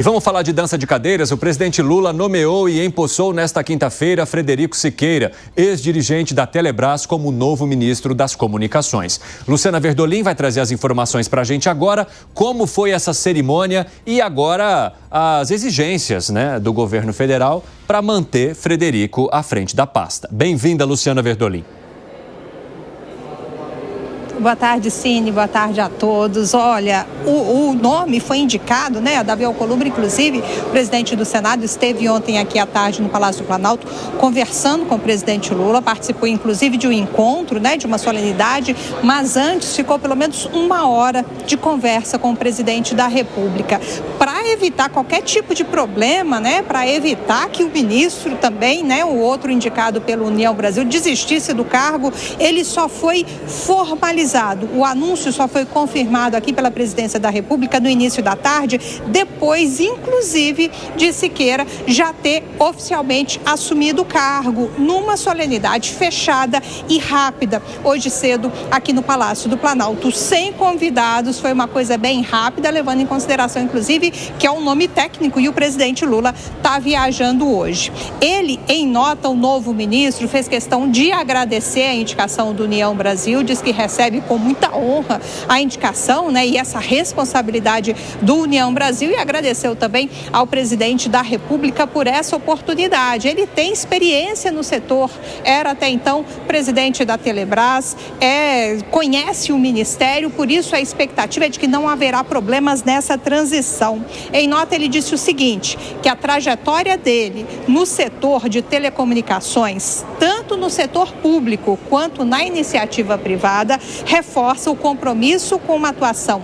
E vamos falar de dança de cadeiras. O presidente Lula nomeou e empossou nesta quinta-feira Frederico Siqueira, ex-dirigente da Telebrás, como novo ministro das Comunicações. Luciana Verdolim vai trazer as informações para a gente agora, como foi essa cerimônia e agora as exigências, do governo federal para manter Frederico à frente da pasta. Bem-vinda, Luciana Verdolim. Boa tarde, Cine. Boa tarde a todos. Olha, o nome foi indicado, a Davi Alcolumbre, inclusive, o presidente do Senado esteve ontem aqui à tarde no Palácio do Planalto conversando com o presidente Lula, participou inclusive de um encontro, de uma solenidade, mas antes ficou pelo menos uma hora de conversa com o presidente da República, para evitar qualquer tipo de problema, para evitar que o ministro também, o outro indicado pela União Brasil, desistisse do cargo. Ele só foi formalizado. O anúncio só foi confirmado aqui pela Presidência da República no início da tarde, depois, inclusive, de Siqueira já ter oficialmente assumido o cargo, numa solenidade fechada e rápida, hoje cedo, aqui no Palácio do Planalto, sem convidados. Foi uma coisa bem rápida, levando em consideração, inclusive, que é um nome técnico e o presidente Lula está viajando hoje. Ele, em nota, o novo ministro, fez questão de agradecer a indicação do União Brasil, diz que recebe com muita honra a indicação, e essa responsabilidade do União Brasil, e agradeceu também ao presidente da República por essa oportunidade. Ele tem experiência no setor, era até então presidente da Telebrás, conhece o ministério, por isso a expectativa é de que não haverá problemas nessa transição. Em nota, ele disse o seguinte, que a trajetória dele no setor de telecomunicações, tanto no setor público quanto na iniciativa privada, reforça o compromisso com uma atuação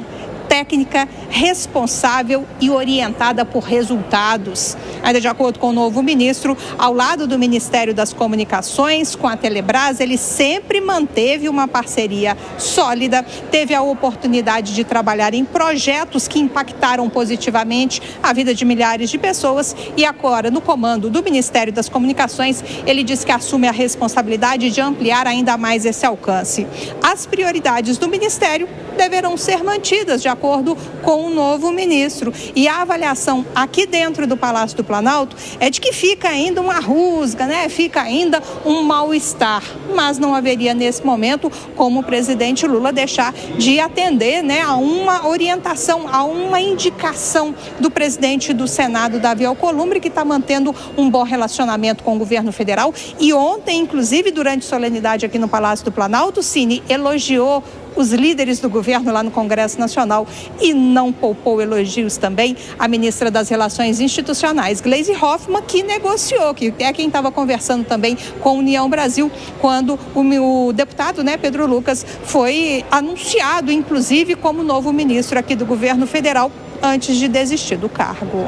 técnica, responsável e orientada por resultados. Ainda de acordo com o novo ministro, ao lado do Ministério das Comunicações, com a Telebrás, ele sempre manteve uma parceria sólida, teve a oportunidade de trabalhar em projetos que impactaram positivamente a vida de milhares de pessoas e agora, no comando do Ministério das Comunicações, ele diz que assume a responsabilidade de ampliar ainda mais esse alcance. As prioridades do Ministério deverão ser mantidas de acordo com o novo ministro. E a avaliação aqui dentro do Palácio do Planalto é de que fica ainda uma rusga, fica ainda um mal-estar. Mas não haveria nesse momento como o presidente Lula deixar de atender a uma orientação, a uma indicação do presidente do Senado, Davi Alcolumbre, que está mantendo um bom relacionamento com o governo federal. E ontem, inclusive, durante solenidade aqui no Palácio do Planalto, Cine elogiou os líderes do governo lá no Congresso Nacional e não poupou elogios também a ministra das Relações Institucionais, Gleisi Hoffmann, que negociou, que é quem estava conversando também com a União Brasil, quando o deputado, Pedro Lucas, foi anunciado, inclusive, como novo ministro aqui do governo federal, antes de desistir do cargo.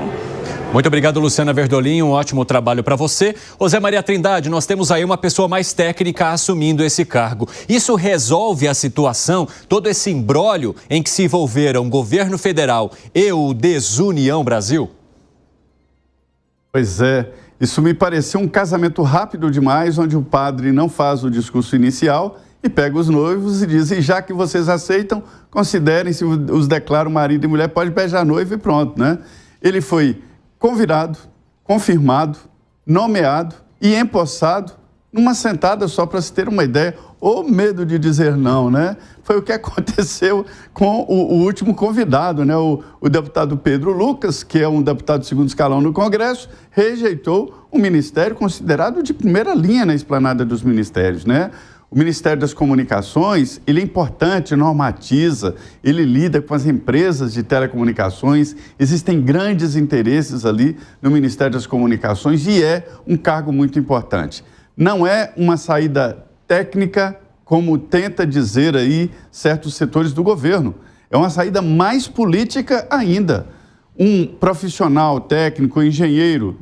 Muito obrigado, Luciana Verdolim. Um ótimo trabalho para você. José Maria Trindade, nós temos aí uma pessoa mais técnica assumindo esse cargo. Isso resolve a situação, todo esse imbróglio em que se envolveram o governo federal e o Desunião Brasil? Pois é, isso me pareceu um casamento rápido demais, onde o padre não faz o discurso inicial e pega os noivos e diz, e já que vocês aceitam, considerem, se os declaram marido e mulher, pode beijar a noiva e pronto, Ele foi convidado, confirmado, nomeado e empossado numa sentada só, para se ter uma ideia, ou medo de dizer não, Foi o que aconteceu com o último convidado, O deputado Pedro Lucas, que é um deputado de segundo escalão no Congresso, rejeitou um ministério considerado de primeira linha na esplanada dos ministérios, O Ministério das Comunicações, ele é importante, normatiza, ele lida com as empresas de telecomunicações, existem grandes interesses ali no Ministério das Comunicações e é um cargo muito importante. Não é uma saída técnica, como tenta dizer aí certos setores do governo, é uma saída mais política ainda. Um profissional técnico, engenheiro,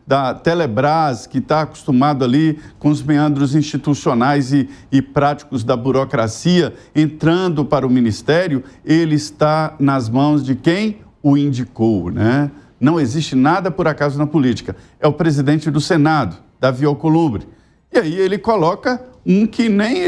da Telebrás, que está acostumado ali com os meandros institucionais e práticos da burocracia, entrando para o ministério, ele está nas mãos de quem o indicou, Não existe nada por acaso na política. É o presidente do Senado, Davi Alcolumbre. E aí ele coloca que nem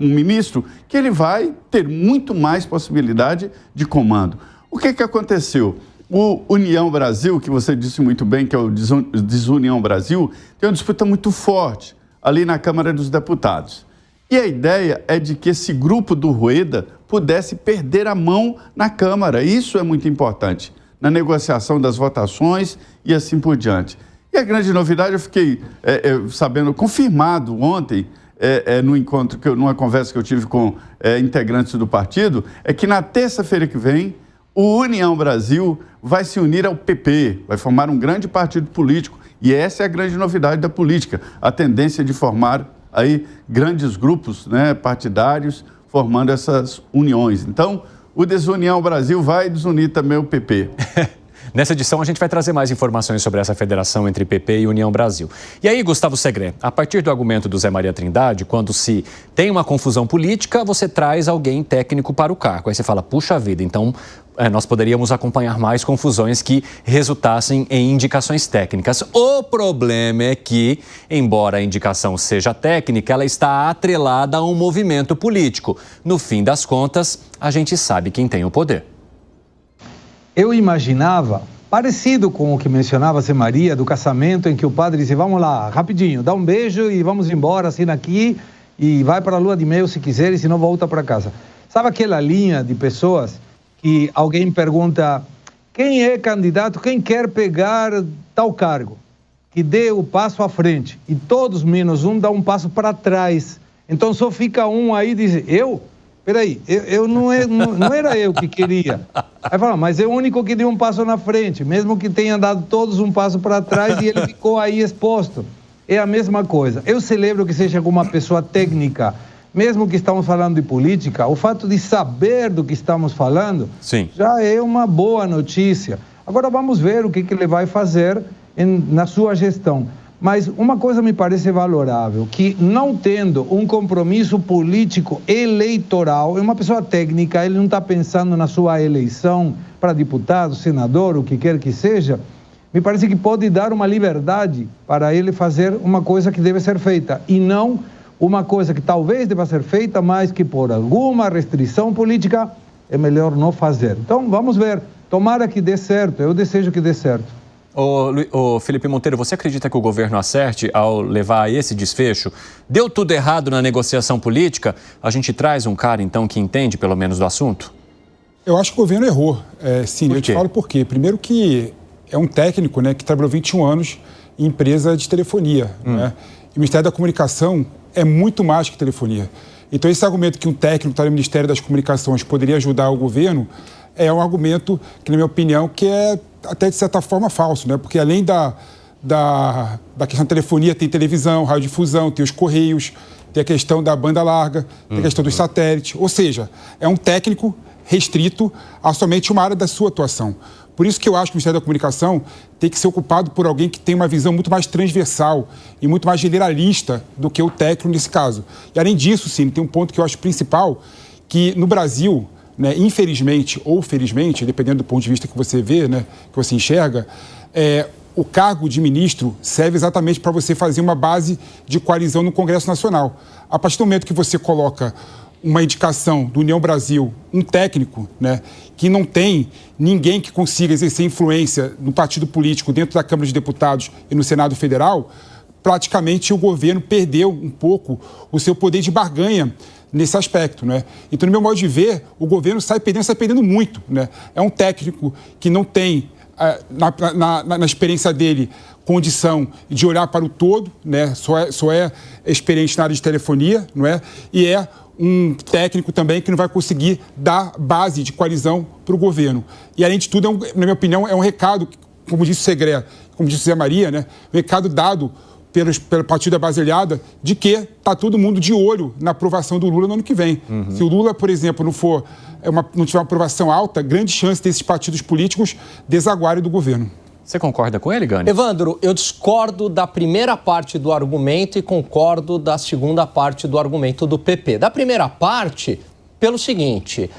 um ministro que ele vai ter muito mais possibilidade de comando. O que aconteceu? O União Brasil, que você disse muito bem, que é o Desunião Brasil, tem uma disputa muito forte ali na Câmara dos Deputados. E a ideia é de que esse grupo do Rueda pudesse perder a mão na Câmara. Isso é muito importante, na negociação das votações e assim por diante. E a grande novidade, eu fiquei sabendo, confirmado ontem, no encontro, numa conversa que eu tive com integrantes do partido, é que na terça-feira que vem, o União Brasil vai se unir ao PP, vai formar um grande partido político. E essa é a grande novidade da política, a tendência de formar aí grandes grupos, né, partidários, formando essas uniões. Então, o Desunião Brasil vai desunir também o PP. Nessa edição, a gente vai trazer mais informações sobre essa federação entre PP e União Brasil. E aí, Gustavo Segré, a partir do argumento do Zé Maria Trindade, quando se tem uma confusão política, você traz alguém técnico para o cargo. Aí você fala, puxa vida, então nós poderíamos acompanhar mais confusões que resultassem em indicações técnicas. O problema é que, embora a indicação seja técnica, ela está atrelada a um movimento político. No fim das contas, a gente sabe quem tem o poder. Eu imaginava, parecido com o que mencionava Zé Maria, do casamento em que o padre disse, vamos lá, rapidinho, dá um beijo e vamos embora, assina aqui e vai para a lua de mel se quiser e se não volta para casa. Sabe aquela linha de pessoas que alguém pergunta, quem é candidato, quem quer pegar tal cargo? Que dê o passo à frente e todos menos um dá um passo para trás. Então só fica um aí e diz, eu? Peraí, eu não era eu que queria. Aí fala, mas é o único que deu um passo na frente, mesmo que tenha dado todos um passo para trás e ele ficou aí exposto. É a mesma coisa. Eu celebro que seja alguma pessoa técnica, mesmo que estamos falando de política, o fato de saber do que estamos falando já é uma boa notícia. Agora vamos ver o que ele vai fazer na sua gestão. Mas uma coisa me parece valorável, que não tendo um compromisso político eleitoral, é uma pessoa técnica, ele não está pensando na sua eleição para deputado, senador, o que quer que seja, me parece que pode dar uma liberdade para ele fazer uma coisa que deve ser feita, e não uma coisa que talvez deva ser feita, mas que por alguma restrição política é melhor não fazer. Então vamos ver, tomara que dê certo, eu desejo que dê certo. Ô Felipe Monteiro, você acredita que o governo acerte ao levar a esse desfecho? Deu tudo errado na negociação política? A gente traz um cara, então, que entende pelo menos do assunto? Eu acho que o governo errou, sim. Eu te falo por quê. Primeiro que é um técnico, né, que trabalhou 21 anos em empresa de telefonia. Né? E o Ministério da Comunicação é muito mais que telefonia. Então esse argumento que um técnico está no Ministério das Comunicações poderia ajudar o governo é um argumento que, na minha opinião, que é até de certa forma falso, né? Porque além da questão da telefonia, tem televisão, radiodifusão, tem os correios, tem a questão da banda larga, tem a questão dos satélites. Ou seja, é um técnico restrito a somente uma área da sua atuação. Por isso que eu acho que o Ministério da Comunicação tem que ser ocupado por alguém que tem uma visão muito mais transversal e muito mais generalista do que o técnico nesse caso. E além disso, sim, tem um ponto que eu acho principal, que no Brasil, né, infelizmente ou felizmente, dependendo do ponto de vista que você vê, né, que você enxerga, o cargo de ministro serve exatamente para você fazer uma base de coalizão no Congresso Nacional. A partir do momento que você coloca uma indicação do União Brasil, um técnico, né, que não tem ninguém que consiga exercer influência no partido político dentro da Câmara de Deputados e no Senado Federal, praticamente o governo perdeu um pouco o seu poder de barganha nesse aspecto, né? Então, no meu modo de ver, o governo sai perdendo muito, né? É um técnico que não tem, na experiência dele, condição de olhar para o todo, né? Só é experiente na área de telefonia, não é? E é um técnico também que não vai conseguir dar base de coalizão para o governo. E, além de tudo, na minha opinião, é um recado, como disse o Segré, como disse o Zé Maria, né? Um recado dado pelo Partido da Base Aliada, de que está todo mundo de olho na aprovação do Lula no ano que vem. Se o Lula, por exemplo, não tiver uma aprovação alta, grande chance desses partidos políticos desaguarem do governo. Você concorda com ele, Gani? Evandro, eu discordo da primeira parte do argumento e concordo da segunda parte do argumento do PP. Da primeira parte, pelo seguinte,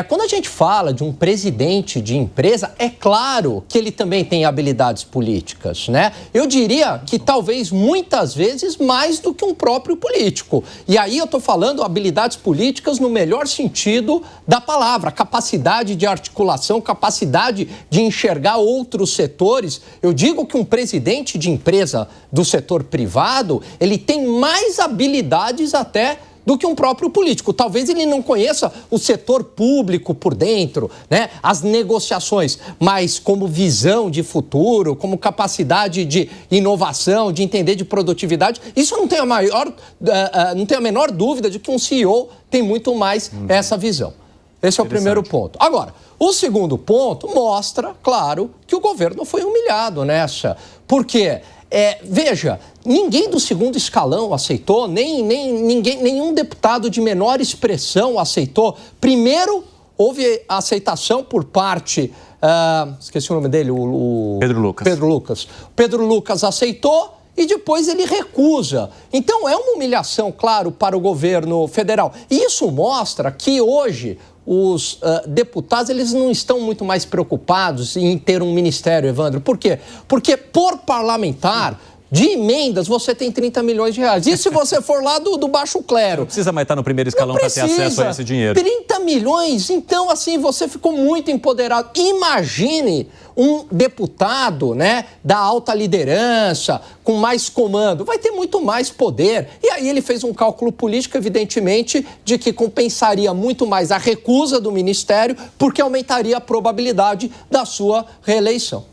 quando a gente fala de um presidente de empresa, é claro que ele também tem habilidades políticas, né? Eu diria que talvez muitas vezes mais do que um próprio político. E aí eu estou falando habilidades políticas no melhor sentido da palavra, capacidade de articulação, capacidade de enxergar outros setores. Eu digo que um presidente de empresa do setor privado, ele tem mais habilidades até do que um próprio político. Talvez ele não conheça o setor público por dentro, né? As negociações, mas como visão de futuro, como capacidade de inovação, de entender de produtividade, isso eu não tenho a menor dúvida de que um CEO tem muito mais essa visão. Esse é o primeiro ponto. Agora, o segundo ponto mostra, claro, que o governo foi humilhado nessa. Por quê? Veja, ninguém do segundo escalão aceitou, nenhum deputado de menor expressão aceitou. Primeiro, houve aceitação por parte, esqueci o nome dele, Pedro Lucas. Pedro Lucas. Pedro Lucas aceitou e depois ele recusa. Então é uma humilhação, claro, para o governo federal. E isso mostra que hoje os deputados, eles não estão muito mais preocupados em ter um ministério, Evandro. Por quê? Porque por parlamentar, de emendas, você tem 30 milhões de reais. E se você for lá do baixo clero? Não precisa mais estar no primeiro escalão para ter acesso a esse dinheiro. 30 milhões? Então, assim, você ficou muito empoderado. Imagine um deputado, né, da alta liderança, com mais comando. Vai ter muito mais poder. E aí ele fez um cálculo político, evidentemente, de que compensaria muito mais a recusa do ministério, porque aumentaria a probabilidade da sua reeleição.